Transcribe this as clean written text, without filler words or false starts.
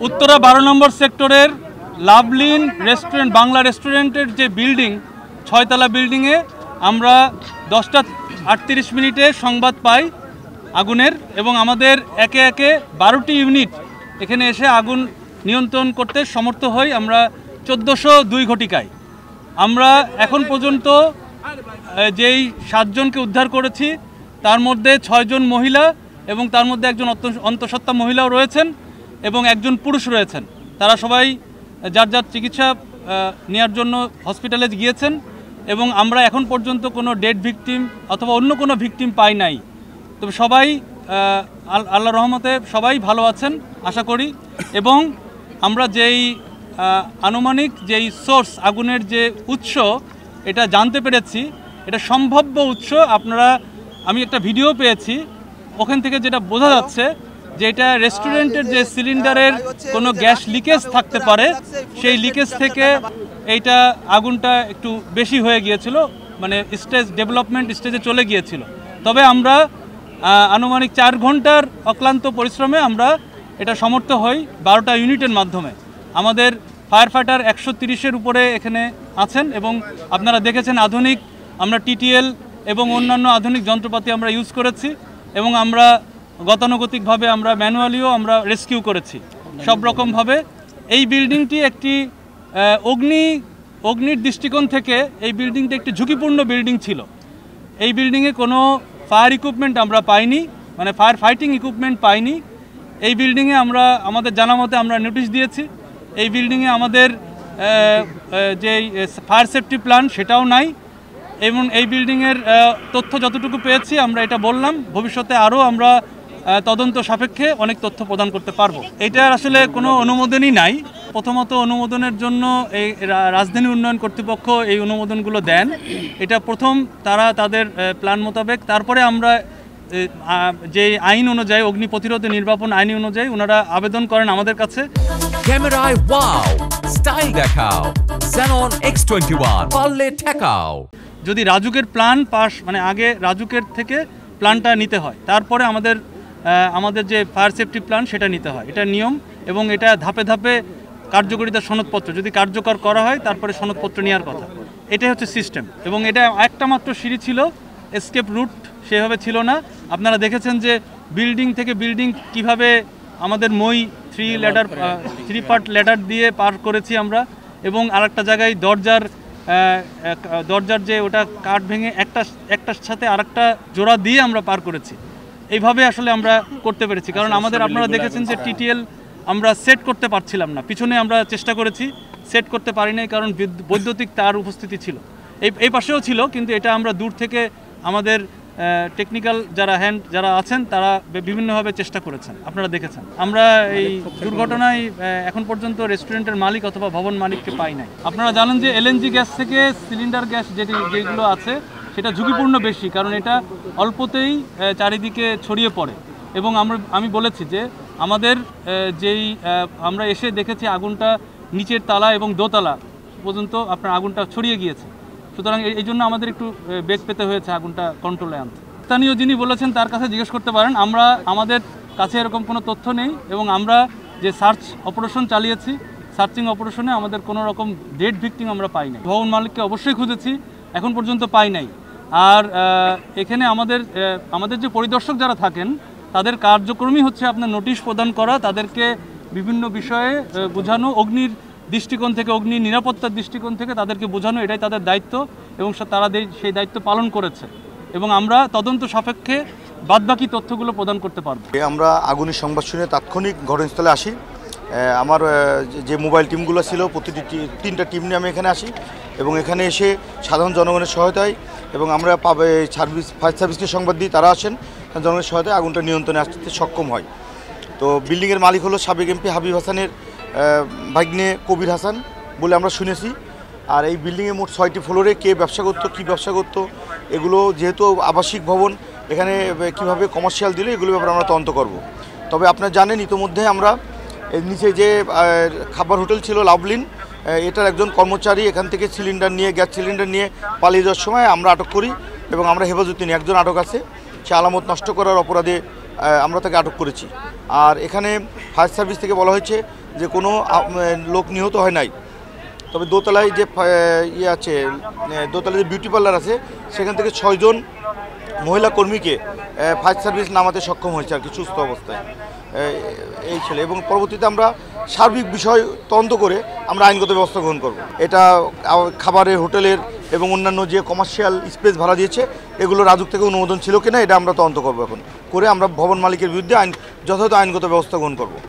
উত্তরা 12 নম্বর সেক্টরের লাভলিন রেস্টুরেন্ট বাংলা রেস্টুরেন্টের যে বিল্ডিং 6 তলা বিল্ডিংয়ে আমরা 10টা 38 মিনিটে সংবাদ পাই আগুনের এবং আমাদের একে একে 12টি ইউনিট এখানে এসে আগুন নিয়ন্ত্রণ করতে সমর্থ হই আমরা 1402 ঘটিকায়। আমরা এখন পর্যন্ত যেই 7 জনকে উদ্ধার করেছি তার মধ্যে 6 জন মহিলা এবং তার মধ্যে একজন অন্তঃসত্ত্বা মহিলাও রয়েছেন এবং একজন পুরুষ রয়েছেন। তারা সবাই যার যার চিকিৎসা নেওয়ার জন্য হসপিটালে গিয়েছেন এবং আমরা এখন পর্যন্ত কোনো ডেড ভিকটিম অথবা অন্য কোনো ভিকটিম পাই নাই। তবে সবাই আল্লাহর রহমতে সবাই ভালো আছেন আশা করি। এবং আমরা যেই আনুমানিক যেই সোর্স আগুনের যে উৎস এটা জানতে পেরেছি, এটা সম্ভাব্য উৎস। আমি একটা ভিডিও পেয়েছি, ওখান থেকে যেটা বোঝা যাচ্ছে যে এটা রেস্টুরেন্টের যে সিলিন্ডারের কোনো গ্যাস লিকেজ থাকতে পারে, সেই লিকেজ থেকে এইটা আগুনটা একটু বেশি হয়ে গিয়েছিল, মানে ডেভেলপমেন্ট স্টেজে চলে গিয়েছিল। তবে আমরা আনুমানিক 4 ঘন্টার অক্লান্ত পরিশ্রমে আমরা এটা সমর্থ হই 12টা ইউনিটের মাধ্যমে। আমাদের ফায়ার ফাইটার 130-এর উপরে এখানে আছেন এবং আপনারা দেখেছেন আধুনিক আমরা টিটিএল এবং অন্যান্য আধুনিক যন্ত্রপাতি আমরা ইউজ করেছি এবং আমরা গতানুগতিকভাবে আমরা ম্যানুয়ালিও আমরা রেস্কিউ করেছি সব রকমভাবে। এই বিল্ডিংটি একটি অগ্নির দৃষ্টিকোণ থেকে এই বিল্ডিংটি একটি ঝুঁকিপূর্ণ বিল্ডিং ছিল। এই বিল্ডিংয়ে কোনো ফায়ার ইকুইপমেন্ট আমরা পাইনি, মানে ফায়ার ফাইটিং ইকুইপমেন্ট পাইনি। এই বিল্ডিংয়ে আমাদের জানা মতে আমরা নোটিশ দিয়েছি। এই বিল্ডিংয়ে আমাদের যে ফায়ার সেফটি প্ল্যান সেটাও নাই এবং এই বিল্ডিংয়ের তথ্য যতটুকু পেয়েছি আমরা এটা বললাম। ভবিষ্যতে আরও আমরা তদন্ত সাপেক্ষে অনেক তথ্য প্রদান করতে পারবো। এটার আসলে কোনো অনুমোদনই নাই। প্রথমত অনুমোদনের জন্য এই রাজধানী উন্নয়ন কর্তৃপক্ষ এই অনুমোদনগুলো দেন, এটা প্রথম তারা তাদের প্ল্যান মোতাবেক। তারপরে আমরা যে আইন অনুযায়ী অগ্নি প্রতিরোধ নির্বাপন আইন অনুযায়ী ওনারা আবেদন করেন আমাদের কাছে। ক্যামেরায় ওয়াও, স্টাইল দেখাও, Xenon X21 পারলে ঠেকাও। যদি রাজুকের প্ল্যান পাস, মানে আগে রাজুকের থেকে প্ল্যানটা নিতে হয়, তারপরে আমাদের যে ফায়ার সেফটি প্ল্যান সেটা নিতে হয়। এটা নিয়ম এবং এটা ধাপে ধাপে কার্যকরিতার সনদপত্র যদি কার্যকর করা হয় তারপরে সনদপত্র নেওয়ার কথা। এটাই হচ্ছে সিস্টেম। এবং এটা একটা মাত্র সিঁড়ি ছিল, এসকেপ রুট সেভাবে ছিল না। আপনারা দেখেছেন যে বিল্ডিং থেকে বিল্ডিং কিভাবে আমাদের মই 3 পার্ট ল্যাডার দিয়ে পার করেছি আমরা এবং আরেকটা জায়গায় দরজার যে ওটা কাঠ ভেঙে একটার সাথে আরেকটা জোড়া দিয়ে আমরা পার করেছি। এইভাবে আসলে আমরা করতে পেরেছি, কারণ আপনারা দেখেছেন যে টিটিএল আমরা সেট করতে পারছিলাম না, পিছনে আমরা চেষ্টা করেছি, সেট করতে পারি নাই কারণ বৈদ্যুতিক তার উপস্থিতি ছিল। এই পাশেও ছিল, কিন্তু এটা আমরা দূর থেকে আমাদের টেকনিক্যাল যারা আছেন তারা বিভিন্নভাবে চেষ্টা করেছেন, আপনারা দেখেছেন। আমরা এই দুর্ঘটনায় এখন পর্যন্ত রেস্টুরেন্টের মালিক অথবা ভবন মালিককে পাই নাই। আপনারা জানেন যে এলএনজি গ্যাস থেকে সিলিন্ডার গ্যাস যেগুলো আছে সেটা ঝুঁকিপূর্ণ বেশি, কারণ এটা অল্পতেই চারিদিকে ছড়িয়ে পড়ে। এবং আমি বলেছি যে আমাদের আমরা এসে দেখেছি আগুনটা নিচের তালা এবং দোতলা পর্যন্ত আপনার আগুনটা ছড়িয়ে গিয়েছে। সুতরাং এই জন্য আমাদের একটু বেগ পেতে হয়েছে আগুনটা কন্ট্রোলে আনতে। স্থানীয় যিনি বলেছেন তার কাছে জিজ্ঞেস করতে পারেন। আমাদের কাছে এরকম কোনো তথ্য নেই এবং আমরা যে সার্চ অপারেশন চালিয়েছি, সার্চিং অপারেশনে আমাদের কোনো রকম ডেড ভিকটিম আমরা পাই নাই। ভবন মালিককে অবশ্যই খুঁজেছি, এখন পর্যন্ত পাই নাই। আর এখানে আমাদের যে পরিদর্শক যারা থাকেন তাদের কার্যক্রমই হচ্ছে আপনার নোটিশ প্রদান করা, তাদেরকে বিভিন্ন বিষয়ে বোঝানো, অগ্নির দৃষ্টিকোণ থেকে, অগ্নি নিরাপত্তার দৃষ্টিকোণ থেকে তাদেরকে বোঝানো, এটাই তাদের দায়িত্ব এবং তারা সেই দায়িত্ব পালন করেছে এবং আমরা তদন্ত সাপেক্ষে বাদবাকি তথ্যগুলো প্রদান করতে পারবো। আমরা আগুনের সংবাদ শুনে তাৎক্ষণিক ঘটনাস্থলে আসি। আমার যে মোবাইল টিমগুলো ছিল প্রতিটি 3টা টিম নিয়ে আমি এখানে আসি এবং এখানে এসে সাধারণ জনগণের সহায়তায় এবং আমরা ফায়ার সার্ভিসকে সংবাদ দিই, তারা আসেন, জনগণের সহায়তায় আগুনটা নিয়ন্ত্রণে আসতে সক্ষম হয়। তো বিল্ডিংয়ের মালিক হলো সাবেক এমপি হাবিব হাসানের ভাগ্নে কবির হাসান বলে আমরা শুনেছি। আর এই বিল্ডিংয়ে মোট 6টি ফ্লোরে কে ব্যবসা করতো, কী ব্যবসা করতো, এগুলো যেহেতু আবাসিক ভবন, এখানে কিভাবে কমার্শিয়াল দিলে এগুলো ব্যাপারে আমরা তদন্ত করব। তবে আপনারা জানেন ইতিমধ্যে আমরা নিচে যে খাবার হোটেল ছিল লাভলিন, এটার একজন কর্মচারী এখান থেকে গ্যাস সিলিন্ডার নিয়ে পালিয়ে যাওয়ার সময় আমরা আটক করি এবং আমরা হেফাজতে নিই। একজন আটক আছে, সে আলামত নষ্ট করার অপরাধে আমরা তাকে আটক করেছি। আর এখানে ফায়ার সার্ভিস থেকে বলা হয়েছে যে কোনো লোক নিহত হয় নাই। তবে দোতলায় যে ইয়ে আছে, দোতলায় যে বিউটি পার্লার আছে, সেখান থেকে 6 জন মহিলা কর্মীকে ফায়ার সার্ভিস নামাতে সক্ষম হয়েছে আর কি, সুস্থ অবস্থায় এই ছিল। এবং পরবর্তীতে আমরা সার্বিক বিষয় তদন্ত করে আমরা আইনগত ব্যবস্থা গ্রহণ করব। এটা খাবারের, হোটেলের এবং অন্যান্য যে কমার্শিয়াল স্পেস ভাড়া দিয়েছে এগুলো রাজুক থেকে অনুমোদন ছিল কিনা এটা আমরা তদন্ত করবো এখন, করে আমরা ভবন মালিকের বিরুদ্ধে যথাযথ আইনগত ব্যবস্থা গ্রহণ করব।